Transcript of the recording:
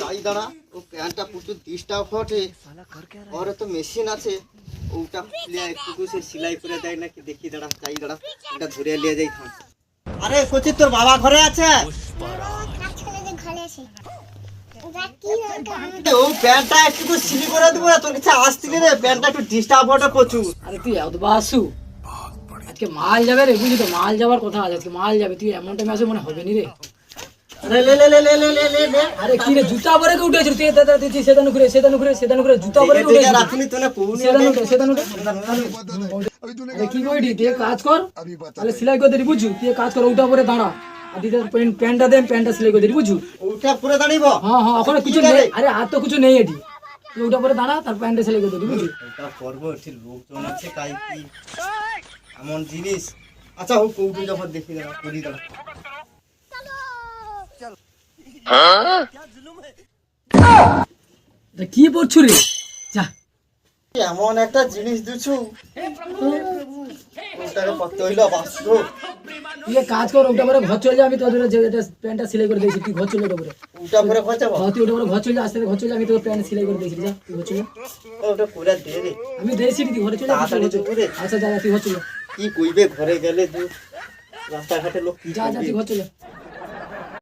যাই দাঁড়া, ও প্যান্টটা প্রচুর ডিস্টার্ব ঘটে। ওরে তো মেশিন আছে, ওটা খুলে একটু সে সেলাই করে দেয় নাকি দেখি। দাঁড়া যাই দাঁড়া, এটা ধরে নিয়ে যাই থাম। আরে কচি তোর বাবা ঘরে আছে? ও প্যান্টটা একটু সিলি করে দেবো, তোর কাছে আসছিলি রে, প্যান্টটা একটু ডিস্টার্ব ঘটে প্রচুর। আরে তুই এত বাসু, আজকে মাল যাবে রে, বুঝলি তো, মাল যাবার কথা আছে, আজকে মাল যাবে। তুই এমন টাইমে আসবে মনে হবে নি রে। আরে লে লে লে লে লে লে লে। আরে কি রে, জুতা পরে তো উঠেছিল তুই, দাদা তুই সেদানো ঘুরে জুতা পরে উঠেছিল। রাখনি তো না কোন সেদানো আরে কি কইডি তুই, কাজ কর তাহলে সেলাই করে দিবি, বুঝু তুই কাজ কর, ওটা পরে দাঁড়া আর দিদা প্যান্টটা দে, প্যান্টটা সেলাই করে দিবি, বুঝু। ওটা পুরো দাঁড়িব? হ্যাঁ হ্যাঁ, এখন কিছু নেই, আরে আর তো কিছু নেই এটি, তুই ওটা পরে দাঁড়া তার প্যান্টটা সেলাই করে দিবি, বুঝু। ওটা করবো, ঠিক লোকজন আছে কাই কি এমন জিনিস। আচ্ছা ও কৌটু যখন দেখি দাঁড়া করি দাঁড়া। কি পড়ছু রে, যা এমন একটা জিনিস দিছু, ওটাকে পড়তে হইলো বাস্তব। তুই কাজ কর, ওটা পরে ঘর চলে যা, আমি তোর যে এটা প্যান্টটা সেলাই করে দিয়েছি, তুই ঘর চলে ওটা পরে। ওটা পরে খরচাবো? হ্যাঁ তুই ওটা পরে ঘর চলে যা, আস্তে আস্তে ঘর চলে যা, আমি তোর প্যান্ট সেলাই করে দিয়েছি, যা তুই ঘর চলে যা। ওটা করে দে রে। আমি দিয়েছি, তুই ঘরে চলে যা। তাড়াতাড়ি তো করে। আচ্ছা যা, তুই ঘর চলে যা। কি কইবে ঘরে গেলে তুই, রাস্তাঘাটে লোক কি যা যা, তুই ঘর চলে যা।